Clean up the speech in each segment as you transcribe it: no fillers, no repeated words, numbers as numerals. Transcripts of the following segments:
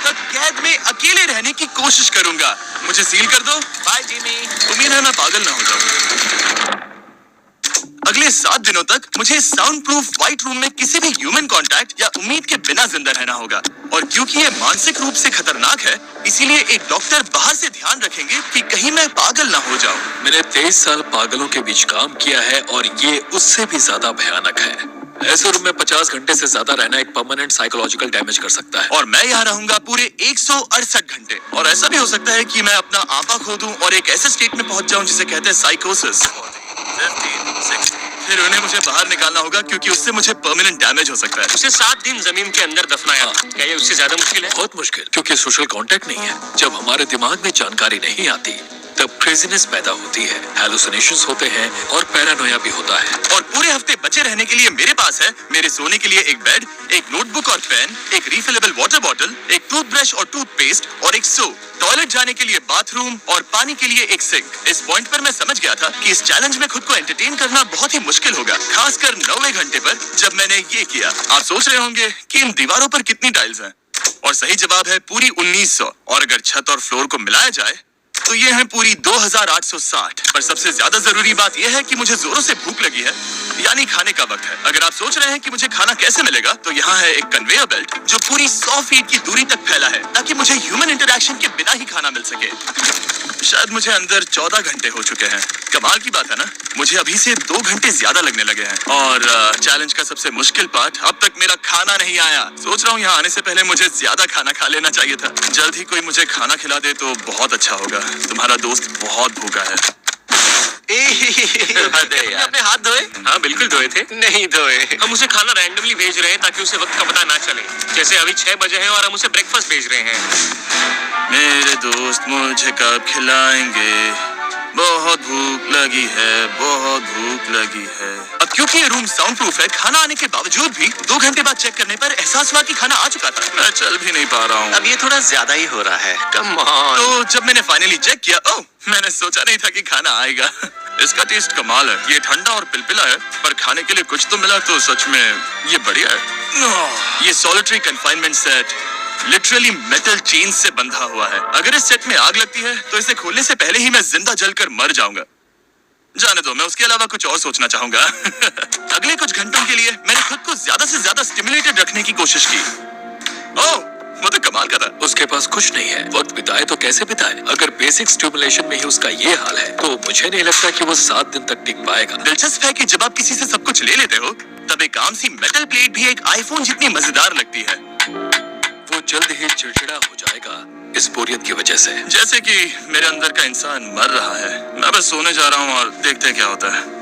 तक कैद में अकेले रहने की कोशिश करूंगा। मुझे सील कर दो। Bye Jimmy. उम्मीद है मैं पागल ना हो जाऊं। अगले 7 दिनों तक मुझे साउंड प्रूफ व्हाइट रूम में किसी भी ह्यूमन कांटेक्ट या उम्मीद के बिना जिंदा रहना होगा। और क्योंकि ये मानसिक रूप से खतरनाक है, इसीलिए एक डॉक्टर बाहर से ध्यान रखेंगे कि कहीं मैं पागल ना हो जाऊं। मैंने 23 साल पागलों के बीच काम किया है और ये उससे भी ज्यादा भयानक है। ऐसे रूम में 50 घंटे से ज्यादा रहना एक परमानेंट साइकोलॉजिकल डैमेज कर सकता है। और मैं यहाँ रहूंगा पूरे 168 घंटे। और ऐसा भी हो सकता है कि मैं अपना आपा खो दूं और एक ऐसे स्टेट में पहुंच जाऊं जिसे कहते हैं साइकोसिस। 15, 16। फिर उन्हें मुझे बाहर निकालना होगा क्योंकि उससे मुझे परमानेंट डैमेज हो सकता है। उसे 7 दिन जमीन के अंदर दफनाया। क्या ये उससे ज्यादा मुश्किल है? बहुत मुश्किल, क्योंकि सोशल कांटेक्ट नहीं है। जब हमारे दिमाग में जानकारी नहीं आती तब क्रेजीनेस पैदा होती है, हैलुसिनेशंस होते हैं और पैरानोया भी होता है। और पूरे हफ्ते बचे रहने के लिए मेरे पास है मेरे सोने के लिए एक बेड, एक नोटबुक और पेन, एक रिफिलेबल वाटर बॉटल, एक टूथब्रश और टूथपेस्ट और एक सोप, टॉयलेट जाने के लिए बाथरूम और पानी के लिए एक सिंक। इस पॉइंट पर मैं समझ गया था कि इस चैलेंज में खुद को एंटरटेन करना बहुत ही मुश्किल होगा, खासकर 9वें घंटे पर जब मैंने ये किया। आप सोच रहे होंगे कि इन दीवारों पर कितनी टाइल्स हैं? और सही जवाब है पूरी 1900। और अगर छत और फ्लोर को मिलाया जाए तो ये है पूरी 2860। पर सबसे ज्यादा जरूरी बात यह है कि मुझे जोरों से भूख लगी है, यानी खाने का वक्त है। अगर आप सोच रहे हैं कि मुझे खाना कैसे मिलेगा, तो यहाँ है एक कन्वेयर बेल्ट जो पूरी 100 फीट की दूरी तक फैला है ताकि मुझे ह्यूमन इंटरैक्शन के बिना ही खाना मिल सके। शायद मुझे अंदर 14 घंटे हो चुके हैं। कमाल की बात है ना, मुझे अभी से 2 घंटे ज्यादा लगने लगे हैं। और चैलेंज का सबसे मुश्किल पार्ट, अब तक मेरा खाना नहीं आया। सोच रहा हूँ यहाँ आने से पहले मुझे ज्यादा खाना खा लेना चाहिए था। जल्द ही कोई मुझे खाना खिला दे तो बहुत अच्छा होगा। तुम्हारा दोस्त बहुत भूखा है। अपने हाथ धोए? हाँ बिल्कुल धोए थे। नहीं धोए। हम उसे खाना रैंडमली भेज रहे हैं ताकि उसे वक्त का पता ना चले। जैसे अभी 6 बजे हैं और हम उसे ब्रेकफास्ट भेज रहे हैं। मेरे दोस्त मुझे कब खिलाएंगे? बहुत भूख लगी है, बहुत भूख लगी है। अब क्योंकि ये रूम साउंड प्रूफ है, खाना आने के बावजूद भी 2 घंटे बाद चेक करने पर एहसास हुआ कि खाना आ चुका था। मैं चल भी नहीं पा रहा हूँ। अब ये थोड़ा ज्यादा ही हो रहा है। Come on. तो जब मैंने फाइनली चेक किया, ओह, मैंने सोचा नहीं था कि खाना आएगा। इसका टेस्ट कमाल है। ये ठंडा और पिलपिला है, पर खाने के लिए कुछ तो मिला तो सच में ये बढ़िया है। ये solitary confinement set literally metal chain से बंधा हुआ है। अगर इस सेट में आग लगती है तो इसे खोलने से पहले ही मैं जिंदा जलकर मर जाऊंगा। जाने दो, मैं उसके अलावा कुछ और सोचना चाहूंगा। अगले कुछ घंटों के लिए मैंने खुद को ज्यादा से ज्यादा स्टिमुलेटेड रखने की कोशिश की। ओह, वो तो कमाल का था। उसके पास कुछ नहीं है, वक्त बिताए तो कैसे बिताए? अगर बेसिक स्टिमुलेशन में ही उसका ये हाल है तो मुझे नहीं लगता कि वो 7 दिन तक टिक पाएगा। दिलचस्प है कि जब आप किसी से सब कुछ ले लेते हो, तब एक आम सी मेटल प्लेट भी एक आईफोन जितनी मजेदार लगती है। वो जल्द ही चिड़चिड़ा हो जाएगा इस बोरियत की वजह से। जैसे कि मेरे अंदर का इंसान मर रहा है। मैं बस सोने जा रहा हूँ और देखते हैं क्या होता है।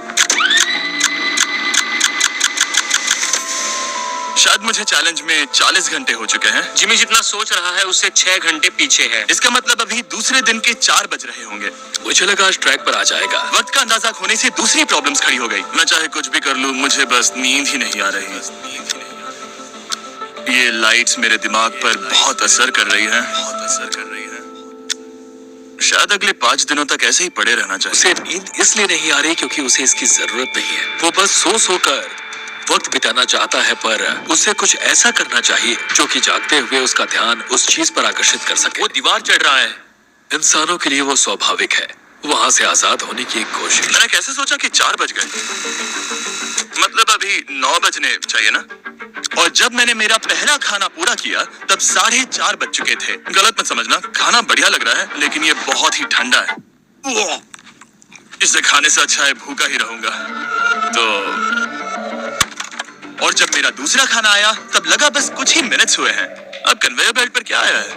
शायद मुझे चैलेंज में 40 घंटे हो चुके हैं। जिमी जितना सोच रहा है उससे 6 घंटे पीछे है। इसका मतलब अभी दूसरे दिन के 4 बज रहे होंगे। मुझे लगा आज ट्रैक पर आ जाएगा। वक्त का अंदाजा खोने से दूसरी प्रॉब्लम्स खड़ी हो गई। मैं चाहे कुछ भी कर लूं, मुझे बस नींद ही नहीं आ रही। ये लाइट्स मेरे दिमाग पर बहुत असर कर रही है। शायद अगले 5 दिनों तक ऐसे ही पड़े रहना चाहिए। उसे नींद इसलिए नहीं आ रही क्योंकि उसे इसकी जरूरत नहीं है। वो बस सो कर वक्त बिताना चाहता है, पर उसे कुछ ऐसा करना चाहिए जो कि जागते हुए उसका ध्यान उस चीज पर आकर्षित कर सके। वो दीवार चढ़ रहा है। इंसानों के लिए वो स्वाभाविक है, वहां से आजाद होने की एक कोशिश। मैंने कैसे सोचा कि 4 बज गए? मतलब अभी 9 बजने चाहिए ना? और जब मैंने मेरा पहला खाना पूरा किया तब 4:30 बज चुके थे। गलत मत समझना, खाना बढ़िया लग रहा है, लेकिन ये बहुत ही ठंडा है। इसे खाने से अच्छा है भूखा ही रहूंगा। तो और जब मेरा दूसरा खाना आया तब लगा बस कुछ ही मिनट्स हुए हैं। अब कन्वेयर बेल्ट पर क्या आया है?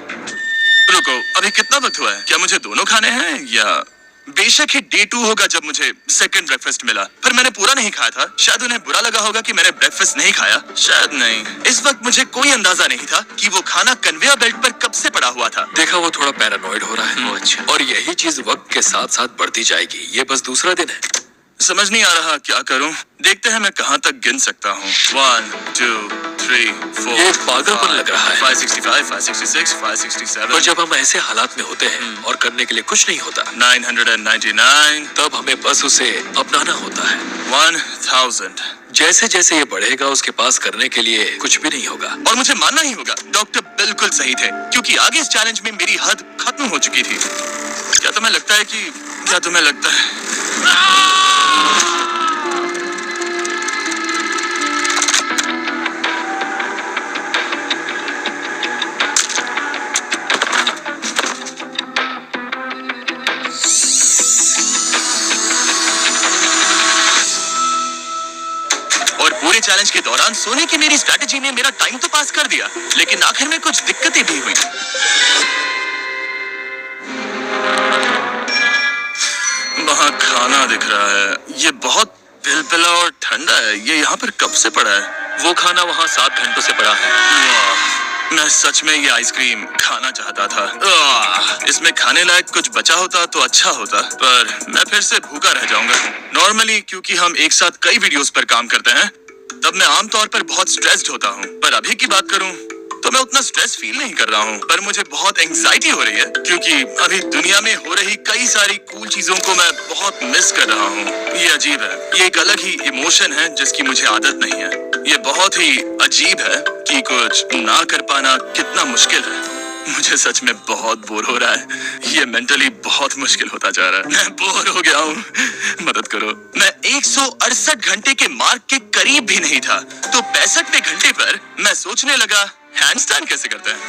रुको, अभी कितना वक्त हुआ है? क्या मुझे दोनों खाने हैं? या बेशक ही डे 2 होगा जब मुझे सेकंड ब्रेकफास्ट मिला, पर मैंने पूरा नहीं खाया था। शायद उन्हें बुरा लगा होगा कि मैंने ब्रेकफास्ट नहीं खाया, शायद नहीं। इस वक्त मुझे कोई अंदाजा नहीं था कि वो खाना कन्वेयर बेल्ट पर कब से पड़ा हुआ था। देखा, वो थोड़ा पैरानॉइड हो रहा है। अच्छा। और यही चीज वक्त के साथ साथ बढ़ती जाएगी। ये बस दूसरा दिन है। समझ नहीं आ रहा क्या करूं। देखते हैं मैं कहां तक गिन सकता हूँ। 1, 2, 3, 4, ये पागलपन लग रहा है। 565, 566, 567, पर जब हम ऐसे हालात में होते हैं और करने के लिए कुछ नहीं होता, 999, तब हमें बस उसे अपनाना होता है। 1000। जैसे जैसे ये बढ़ेगा उसके पास करने के लिए कुछ भी नहीं होगा। और मुझे मानना ही होगा, डॉक्टर बिल्कुल सही थे, क्योंकि आगे इस चैलेंज में मेरी हद खत्म हो चुकी थी। क्या तुम्हें लगता है? और पूरे चैलेंज के दौरान सोने की मेरी स्ट्रैटेजी ने मेरा टाइम तो पास कर दिया, लेकिन आखिर में कुछ दिक्कतें भी हुई। वहाँ खाना दिख रहा है, ये बहुत पिलपिला और ठंडा है। ये यहाँ पर कब से पड़ा है? वो खाना वहाँ 7 घंटों से पड़ा है। वाह, मैं सच में ये आइसक्रीम खाना चाहता था। इसमें खाने लायक कुछ बचा होता तो अच्छा होता, पर मैं फिर से भूखा रह जाऊंगा। नॉर्मली क्योंकि हम एक साथ कई वीडियोस पर काम करते हैं, तब मैं आमतौर पर बहुत स्ट्रेस्ड होता हूँ। पर अभी की बात करूँ तो मैं उतना स्ट्रेस फील नहीं कर रहा हूँ, पर मुझे बहुत एंजाइटी हो रही है, क्योंकि अभी दुनिया में हो रही कई सारी कूल चीजों को मैं बहुत मिस कर रहा हूँ। ये अजीब है, ये एक अलग ही इमोशन है जिसकी मुझे आदत नहीं है। ये बहुत ही अजीब है कि कुछ ना कर पाना कितना मुश्किल है। मुझे सच में बहुत बोर हो रहा है। ये मेंटली बहुत मुश्किल होता जा रहा है। मैं बोर हो गया हूँ, मदद करो। मैं 168 घंटे के मार्क के करीब भी नहीं था, तो 65वें घंटे पर मैं सोचने लगा, हैंडस्टैंड कैसे करते हैं?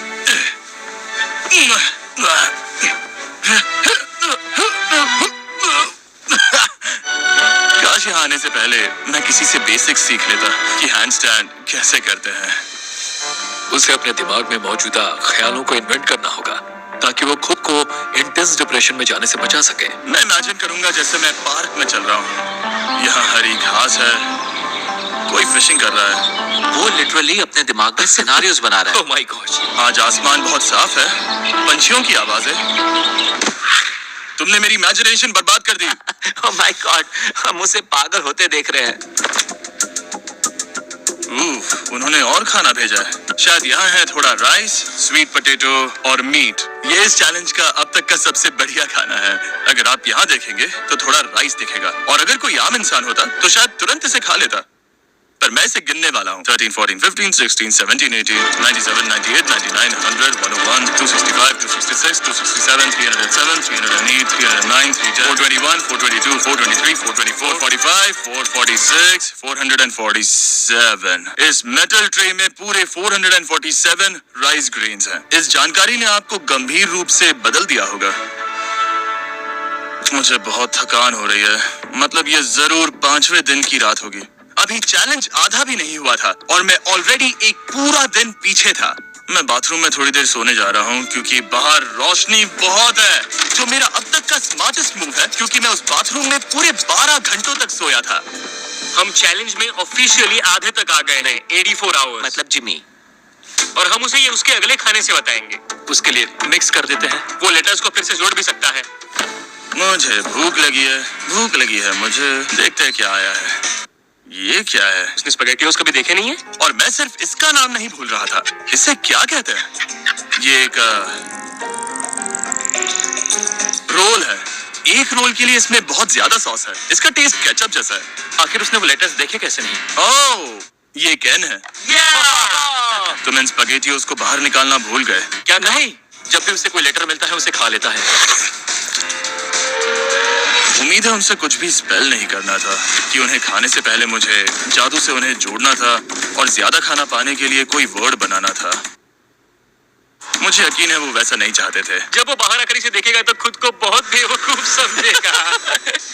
काश यहाँ आने से पहले मैं किसी से बेसिक सीख लेता कि हैंडस्टैंड कैसे करते हैं। उसे अपने दिमाग में मौजूदा ख्यालों को इन्वेंट करना होगा ताकि वो खुद को इंटेंस डिप्रेशन में जाने से बचा सके। मैं इमेजिन करूंगा जैसे मैं पार्क में चल रहा हूँ, यहाँ हरी घास है, कोई फिशिंग कर रहा है। वो लिटरली अपने दिमाग में सिनारियोस बना रहा है। ओह माय गॉड, आज आसमान बहुत साफ है, पंछियों की आवाजें। तुमने मेरी इमेजिनेशन बर्बाद कर दी। ओह माय गॉड, हम उसे पागल होते देख रहे हैं। उन्होंने और खाना भेजा है। शायद यहाँ है थोड़ा राइस, स्वीट पोटैटो और मीट। ये इस चैलेंज का अब तक का सबसे बढ़िया खाना है। अगर आप यहाँ देखेंगे तो थोड़ा राइस दिखेगा, और अगर कोई आम इंसान होता तो शायद तुरंत इसे खा लेता, पर मैं इसे गिनने वाला हूँ। 13, 14, 15, 16, 17, 18, 97, 98, 99, 100, 101, 265, 266, 267, 307, 308, 309, 310, 421, 422, 423, 424, 445, 446, 447। इस मेटल ट्रे में पूरे 447 राइस ग्रेन्स हैं। इस जानकारी ने आपको गंभीर रूप से बदल दिया होगा। मुझे बहुत थकान हो रही है, मतलब ये जरूर 5वें दिन की रात होगी। अभी चैलेंज आधा भी नहीं हुआ था और मैं ऑलरेडी एक पूरा दिन पीछे था। मैं बाथरूम में थोड़ी देर सोने जा रहा हूँ क्योंकि बाहर रोशनी बहुत है, जो मेरा अब तक का स्मार्टेस्ट मूव है, क्योंकि मैं उस बाथरूम में पूरे 12 घंटों तक सोया था। हम चैलेंज में ऑफिशियली आधे तक आ गए हैं, 84 आवर्स, मतलब जिमी। और हम उसे ये उसके अगले खाने से बताएंगे। उसके लिए मिक्स कर देते हैं। वो लेटर्स को फिर से जोड़ भी सकता है। मुझे भूख लगी है मुझे। देखते हैं क्या आया है। ये क्या है? उसने स्पैगेटियोस कभी देखे नहीं है? और मैं सिर्फ इसका नाम नहीं भूल रहा था। इसे क्या कहते हैं? ये एक रोल है। एक रोल के लिए इसमें बहुत ज्यादा सॉस है। इसका टेस्ट केचप जैसा है। आखिर उसने वो लेटर्स देखे कैसे नहीं? ओह, ये कैन है। तुम इन स्पैगेटियोस को बाहर निकालना भूल गए क्या? नहीं, जब भी उसे कोई लेटर मिलता है उसे खा लेता है। उम्मीद है उनसे कुछ भी स्पेल नहीं करना था, कि उन्हें खाने से पहले मुझे जादू से उन्हें जोड़ना था और ज्यादा खाना पाने के लिए कोई वर्ड बनाना था। मुझे यकीन है वो वैसा नहीं चाहते थे। जब वो बाहर आकर इसे देखेगा तो खुद को बहुत बेवकूफ समझेगा।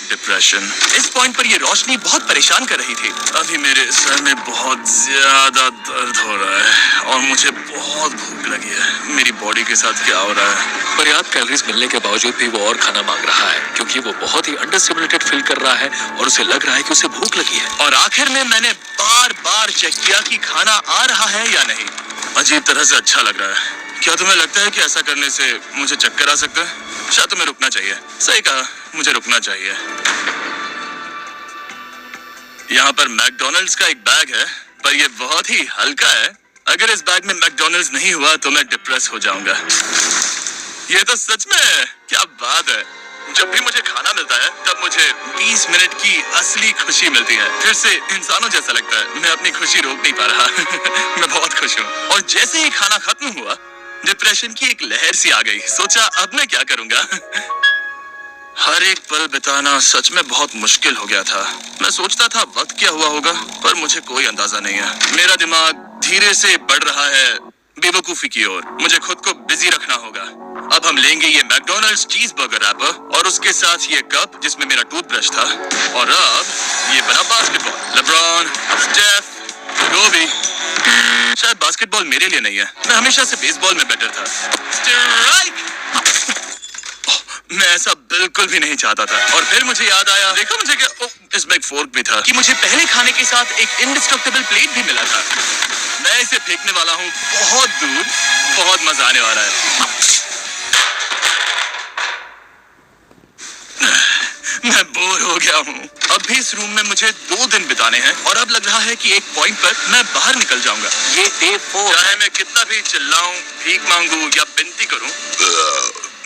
डिप्रेशन। इस पॉइंट पर ये रोशनी बहुत परेशान कर रही थी। अभी मेरे सर में बहुत ज्यादा दर्द हो रहा है और मुझे बहुत भूख लगी है। मेरी बॉडी के साथ क्या हो रहा है? पर्याप्त कैलोरीज मिलने के बावजूद भी वो और खाना मांग रहा है, क्योंकि वो बहुत ही अंडर स्टिमुलेटेड फील कर रहा है और उसे लग रहा है कि उसे भूख लगी है। और आखिर में मैंने बार-बार चेक किया कि खाना आ रहा है या नहीं। अजीब तरह से अच्छा लग रहा है। क्या तुम्हें लगता है कि ऐसा करने से मुझे चक्कर आ सकता है? शायद तुम्हें रुकना चाहिए। सही कहा, मुझे रुकना चाहिए। यहाँ पर मैकडॉनल्ड्स का एक बैग है। पर ये बहुत ही हल्का है। अगर इस बैग में मैकडॉनल्ड्स नहीं हुआ तो मैं डिप्रेस हो जाऊंगा। ये तो सच में है, क्या बात है। जब भी मुझे खाना मिलता है तब मुझे 20 मिनट की असली खुशी मिलती है। फिर से इंसानों जैसा लगता है। मैं अपनी खुशी रोक नहीं पा रहा। मैं बहुत खुश हूँ। और जैसे ही खाना खत्म हुआ, डिप्रेशन की एक लहर सी आ गई। सोचा अब मैं क्या करूंगा। हर एक पल बिताना सच में बहुत मुश्किल हो गया था। मैं सोचता था वक्त क्या हुआ होगा, पर मुझे कोई अंदाजा नहीं है। मेरा दिमाग धीरे से बढ़ रहा है बेवकूफी की ओर। मुझे खुद को बिजी रखना होगा। अब हम लेंगे ये मैकडॉनल्ड्स चीज बर्गर रैपर और उसके साथ ये कप जिसमें मेरा टूथब्रश था। और अब ये बना बास्केटबॉल। लेब्रॉन, स्टेफ, कोबी। शायद बास्केटबॉल मेरे लिए नहीं है। मैं हमेशा से बेसबॉल में बेटर था। स्ट्राइक! मैं ऐसा बिल्कुल भी नहीं चाहता था। और फिर मुझे याद आया, देखो मुझे क्या, इसमें एक फोर्क भी था, कि मुझे पहले खाने के साथ एक इंडिस्ट्रक्टिबल प्लेट भी मिला था। मैं इसे फेंकने वाला हूँ बहुत दूर। बहुत मजा आने वाला है। मैं बोर हो गया हूँ। अब भी इस रूम में मुझे 2 दिन बिताने हैं और अब लग रहा है कि एक पॉइंट पर मैं बाहर निकल जाऊंगा। ये डे 4 चाहे मैं कितना भी चिल्लाऊं, भीख मांगू या विनती करूं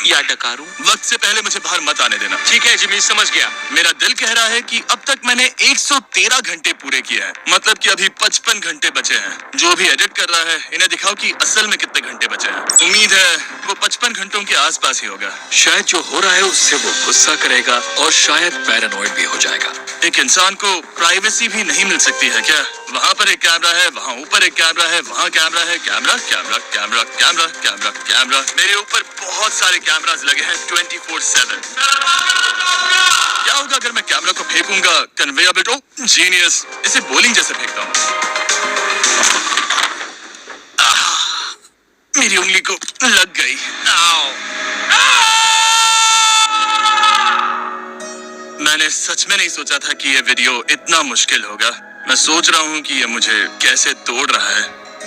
या डकारूं, वक्त से पहले मुझे बाहर मत आने देना। ठीक है जिमी, समझ गया। मेरा दिल कह रहा है कि अब तक मैंने 113 घंटे पूरे किए हैं। मतलब कि अभी 55 घंटे बचे हैं। जो भी एडिट कर रहा है इन्हें दिखाओ कि असल में कितने घंटे बचे हैं। उम्मीद है वो 55 घंटों के आसपास ही होगा। शायद जो हो रहा है उससे वो गुस्सा करेगा और शायद पैरानॉइड भी हो जाएगा। एक इंसान को प्राइवेसी भी नहीं मिल सकती है क्या? वहाँ पर एक कैमरा है, वहाँ ऊपर एक कैमरा है, वहाँ कैमरा है, camera camera camera camera camera camera. मेरे ऊपर बहुत सारे कैमरास लगे हैं 24/7। क्या होगा अगर मैं कैमरा को फेंकूंगा कन्वेयर बेल्ट? ओह जीनियस, इसे बॉलिंग जैसे फेंकता हूँ। मेरी उंगली को लग गई। मैंने सच में नहीं सोचा था कि ये वीडियो इतना मुश्किल होगा। मैं सोच रहा हूँ कि ये मुझे कैसे तोड़ रहा है,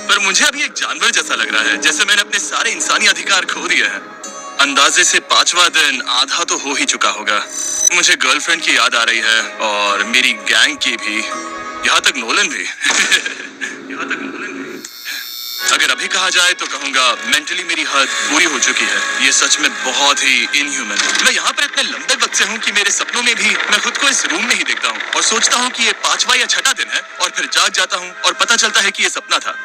पर मुझे अभी एक जानवर जैसा लग रहा है, जैसे मैंने अपने सारे इंसानी अधिकार खो दिए हैं। अंदाजे से 5वां दिन आधा तो हो ही चुका होगा। मुझे गर्लफ्रेंड की याद आ रही है और मेरी गैंग की भी, यहाँ तक नोलन भी। यहाँ तक नोलन भी। अगर अभी कहा जाए तो कहूंगा मेंटली मेरी हद पूरी हो चुकी है। ये सच में बहुत ही इनह्यूमन है। मैं यहाँ पर इतने लंबे वक्त से हूँ कि मेरे सपनों में भी मैं खुद को इस रूम में ही देखता हूँ और सोचता हूँ कि ये 5वां या 6वां दिन है और फिर जाग जाता हूँ और पता चलता है कि ये सपना था।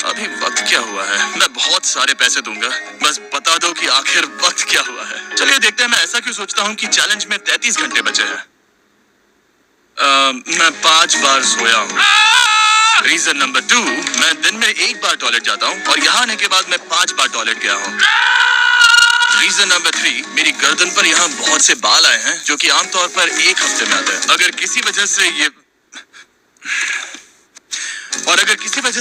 अभी वक्त क्या हुआ है? मैं बहुत सारे पैसे दूंगा, बस बता दो कि आखिर वक्त क्या हुआ है। चलिए देखते हैं मैं ऐसा क्यों सोचता हूँ कि चैलेंज में 33 घंटे बचे हैं। मैं 5 बार सोया हूँ। रीजन नंबर 2, मैं दिन में 1 बार टॉयलेट जाता हूँ और यहाँ आने के बाद मैं 5 बार टॉयलेट गया हूँ। रीजन नंबर 3, मेरी गर्दन पर यहाँ बहुत से बाल आए हैं जो कि आमतौर पर 1 हफ्ते में आते हैं। अगर किसी वजह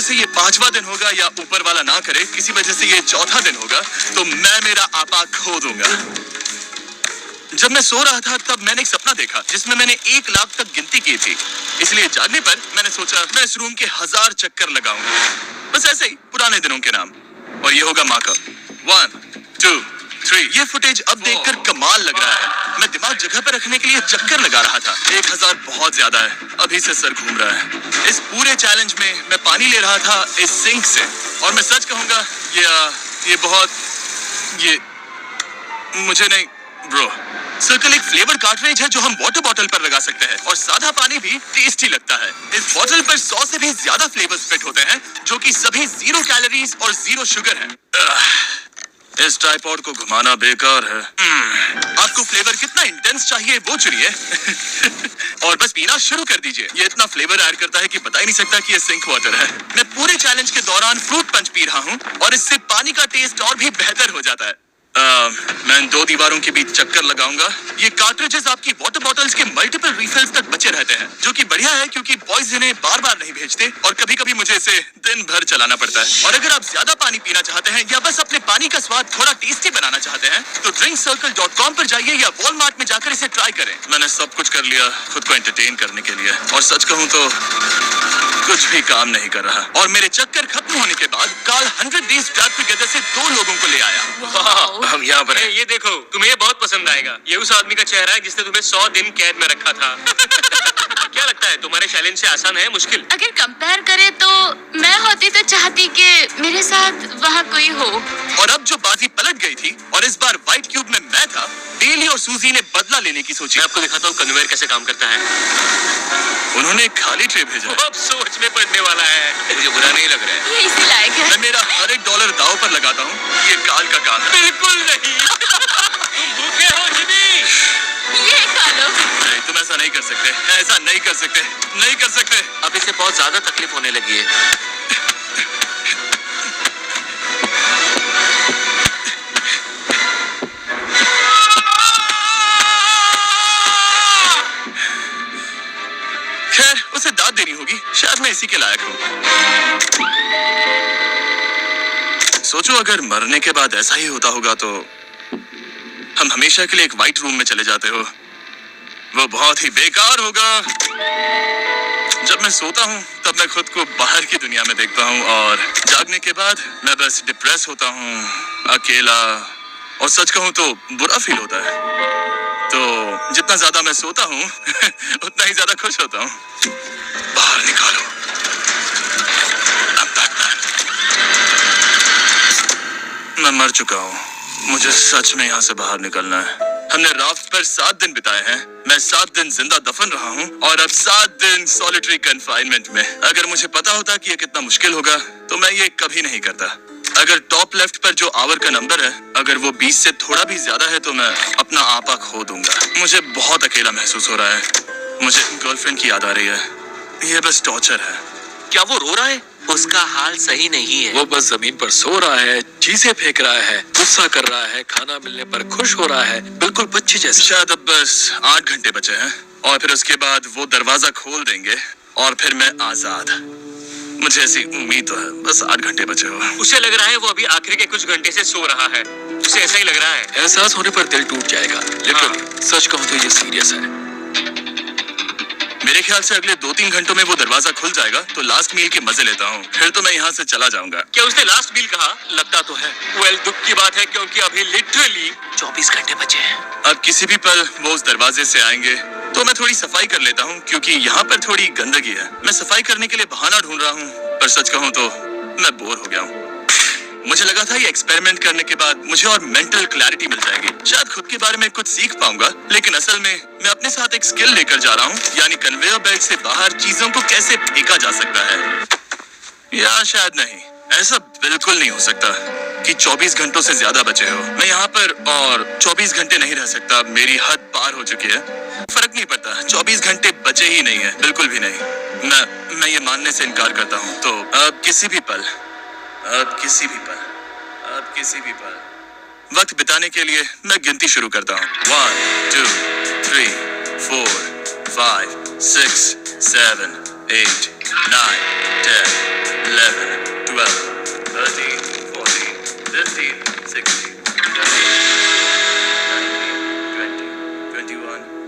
से ये 5वां दिन होगा या ऊपर वाला ना करे, किसी वजह से ये 4था दिन होगा, तो मैं मेरा आपा खो दूंगा। जब मैं सो रहा था तब मैंने एक सपना देखा जिसमें मैंने 1 लाख तक गिनती की थी। इसलिए जागने पर मैंने सोचा मैं इस रूम के 1000 चक्कर लगाऊंगा, बस ऐसे ही पुराने दिनों के नाम। और ये होगा माँ का 1 2 3। ये फुटेज अब देखकर कमाल लग रहा है। मैं दिमाग जगह पर रखने के लिए चक्कर लगा रहा था। 1000 बहुत ज्यादा है। अभी से सर घूम रहा है। इस पूरे चैलेंज में मैं पानी ले रहा था इस सिंक से, और मैं सच कहूंगा ये मुझे नहीं ब्रो। सर्कल एक फ्लेवर कार्ट्रिज है जो हम वाटर बॉटल पर लगा सकते हैं और सादा पानी भी टेस्टी लगता है। इस बॉटल पर 100 से भी ज्यादा फ्लेवर्स फिट होते हैं जो कि सभी 0 कैलोरीज और 0 शुगर है। इस ट्राइपॉड को घुमाना बेकार है। आपको फ्लेवर कितना इंटेंस चाहिए वो चुनिए और बस पीना शुरू कर दीजिए। ये इतना फ्लेवर ऐड करता है कि बता ही नहीं सकता कि ये सिंक वाटर है। मैं पूरे चैलेंज के दौरान फ्रूट पंच पी रहा हूँ और इससे पानी का टेस्ट और भी बेहतर हो जाता है। मैं इन 2 दीवारों के बीच चक्कर लगाऊंगा। ये कार्ट्रिजेस आपकी वाटर बॉटल्स के मल्टीपल रिफिल्स तक बचे रहते हैं, जो कि बढ़िया है क्योंकि बॉयज इन्हें बार-बार नहीं भेजते और कभी-कभी मुझे इसे दिन भर चलाना पड़ता है। और अगर आप ज्यादा पानी पीना चाहते हैं या बस अपने पानी का स्वाद थोड़ा टेस्टी बनाना चाहते हैं तो drinkcircle.com पर जाइए या वॉलमार्ट में जाकर इसे ट्राई करें। मैंने सब कुछ कर लिया खुद को एंटरटेन करने के लिए, और सच कहूँ तो कुछ भी काम नहीं कर रहा। और मेरे चक्कर खत्म होने के बाद कार्ल 100 डेज ट्रैप टुगेदर से 2 लोगों को ले आया। हम यहाँ पर हैं। ये देखो, तुम्हें ये बहुत पसंद आएगा। ये उस आदमी का चेहरा है जिसने तुम्हें 100 दिन कैद में रखा था। क्या लगता है, तुम्हारे चैलेंज से आसान है मुश्किल? अगर कंपेयर करे तो मैं होती तो चाहती कि मेरे साथ वहाँ कोई हो। और अब जो बाजी पलट गई थी और इस बार व्हाइट क्यूब में मैं था, डेली और सूजी ने बदला लेने की सोची। मैं आपको दिखाता हूँ कन्वेयर कैसे काम करता है। उन्होंने एक खाली ट्रे भेजा। वो अब सोच में पड़ने वाला है। मुझे बुरा नहीं लग रहा है। ये इसी लायक है। मैं मेरा हर एक डॉलर दांव पर लगाता हूँ। ये काल का काम है। बिल्कुल नहीं। तुम भूखे हो जिमी। ये खा लो। नहीं, तुम ऐसा नहीं कर सकते, ऐसा नहीं कर सकते, नहीं कर सकते। अब इसे बहुत ज्यादा तकलीफ होने लगी है। खैर, उसे दाद देनी होगी। शायद मैं इसी के लायक हूँ। सोचो अगर मरने के बाद ऐसा ही होता होगा तो हम हमेशा के लिए एक व्हाइट रूम में चले जाते हो। वो बहुत ही बेकार होगा। जब मैं सोता हूँ तब मैं खुद को बाहर की दुनिया में देखता हूँ और जागने के बाद मैं बस डिप्रेस होता हूँ, अकेला, और सच कहूँ तो बुरा फील होता है। तो जितना ज्यादा मैं सोता हूँ उतना ही ज्यादा खुश होता हूँ। बाहर निकालो। मैं मर चुका हूँ। मुझे सच में यहाँ से बाहर निकलना है। हमने राफ्ट पर 7 दिन बिताए हैं। मैं 7 दिन जिंदा दफन रहा हूँ और अब 7 दिन सॉलिटरी कन्फाइनमेंट में। अगर मुझे पता होता कि ये कितना मुश्किल होगा तो मैं ये कभी नहीं करता। अगर टॉप लेफ्ट पर जो आवर का नंबर है, अगर वो 20 से थोड़ा भी ज्यादा है तो मैं अपना आपा खो दूंगा। मुझे बहुत अकेला महसूस हो रहा है। मुझे गर्लफ्रेंड की याद आ रही है। ये बस टॉर्चर है। क्या वो रो रहा है? उसका हाल सही नहीं है। वो बस जमीन पर सो रहा है, चीजें फेंक रहा है, गुस्सा कर रहा है, खाना मिलने पर खुश हो रहा है, बिल्कुल बच्चे जैसे। शायद अब बस 8 घंटे बचे हैं और फिर उसके बाद वो दरवाजा खोल देंगे और फिर मैं आजाद। मुझे ऐसी उम्मीद तो है। बस 8 घंटे बचे हो। उसे लग रहा है वो अभी आखिरी के कुछ घंटे से सो रहा है। उसे ऐसा ही लग रहा है। एहसास होने पर दिल टूट जाएगा। लिटरली, सच कहूँ तो ये सीरियस है। मेरे ख्याल से अगले 2-3 घंटों में वो दरवाजा खुल जाएगा तो लास्ट मील के मजे लेता हूँ। फिर तो मैं यहाँ से चला जाऊंगा। क्या उसने लास्ट मील कहा? लगता तो है। वेल, दुख की बात है क्योंकि अभी लिटरली 24 घंटे बचे हैं। अब किसी भी पल वो उस दरवाजे से आएंगे तो मैं थोड़ी सफाई कर लेता हूँ क्योंकि यहाँ पर थोड़ी गंदगी है। मैं सफाई करने के लिए बहाना ढूंढ रहा हूँ, पर सच कहूँ तो मैं बोर हो गया हूँ। मुझे लगा था ये एक्सपेरिमेंट करने के बाद मुझे और मेंटल क्लैरिटी मिल जाएगी, शायद खुद के बारे में कुछ सीख पाऊंगा। लेकिन असल में मैं अपने साथ एक स्किल लेकर जा रहा हूँ, यानी कन्वेयर बेल्ट से बाहर चीजों को कैसे फेंका जा सकता है। या शायद नहीं, ऐसा बिल्कुल नहीं हो सकता कि 24 घंटों से ज्यादा बचे हो। मैं यहाँ पर और 24 घंटे नहीं रह सकता। मेरी हद पार हो चुकी है। फर्क नहीं पड़ता, 24 घंटे बचे ही नहीं है, बिल्कुल भी नहीं। मैं ये मानने से इनकार करता हूँ। तो अब किसी भी पल वक्त बिताने के लिए मैं गिनती शुरू करता हूँ। 1 2 3 4 5 6 7 8 9 10 11 12 13 14 15 16 17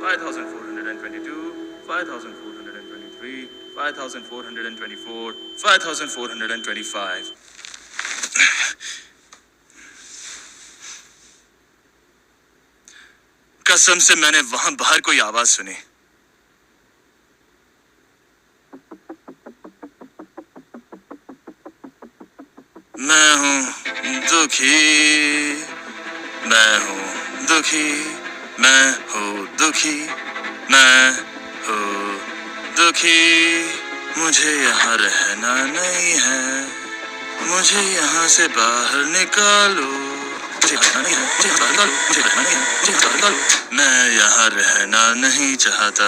18 19 20 21 5422 5423 5424 5425। कसम से मैंने वहां बाहर कोई आवाज सुनी। मैं हूं दुखी, मैं हूं दुखी, मैं हूं दुखी, मैं हूं दुखी। मुझे यहाँ रहना नहीं है, मुझे यहाँ से बाहर निकालो। मुझे रहना नहीं है, मुझे यहाँ से बाहर निकालो। मुझे रहना नहीं है, मुझे यहाँ से बाहर निकालो। मैं यहाँ रहना नहीं चाहता।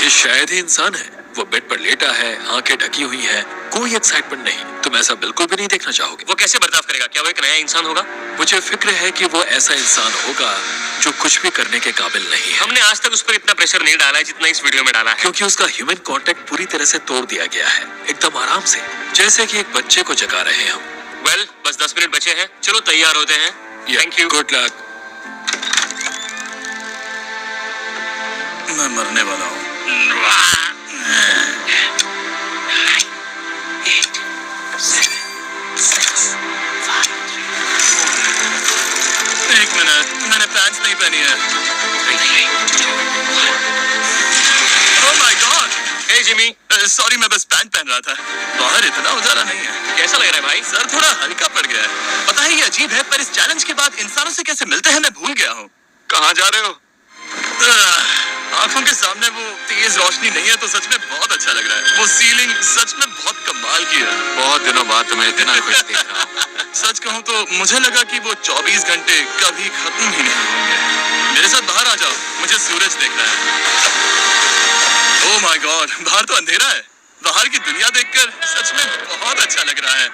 ये शायद ही इंसान है। वो बेड पर लेटा है, आंखें ढकी हुई हैं, कोई एक्साइटमेंट नहीं। तुम ऐसा बिल्कुल भी नहीं देखना चाहोगे। वो कैसे बर्ताव करेगा? क्या वो एक नया इंसान होगा? मुझे फिक्र है कि वो ऐसा इंसान होगा जो कुछ भी करने के काबिल नहीं है। हमने आज तक उस पर इतना प्रेशर नहीं डाला है जितना इस वीडियो में डाला है। क्योंकि उसका ह्यूमन कांटेक्ट पूरी तरह से तोड़ दिया गया है, एकदम आराम से, जैसे कि एक बच्चे को जगा रहे हैं हम। वेल, बस 10 मिनट बचे हैं। चलो तैयार होते हैं। Thank you. Good luck. मैं मरने वाला हूँ। 8 7 6 5 3 4 नहीं पहनी है। Oh my God. Hey Jimmy, sorry, मैं बस पैंट पहन रहा था। बाहर इतना उजाला नहीं है। कैसा लग रहा है भाई? सर थोड़ा हल्का पड़ गया है। पता है ये अजीब है, पर इस चैलेंज के बाद इंसानों से कैसे मिलते हैं मैं भूल गया हूँ। कहाँ जा रहे हो? आंखों के सामने वो तेज रोशनी नहीं है तो सच में बहुत अच्छा लग रहा है। वो सीलिंग सच में बहुत कमाल की है। बहुत दिनों बाद तुम्हें इतना खुश देख रहा हूँ। सच कहूँ तो मुझे लगा कि वो 24 घंटे कभी खत्म ही नहीं होंगे। मेरे साथ बाहर आ जाओ, मुझे सूरज देखना है। ओह माय गॉड, बाहर तो अंधेरा है। बाहर की दुनिया देखकर सच में बहुत अच्छा लग रहा है।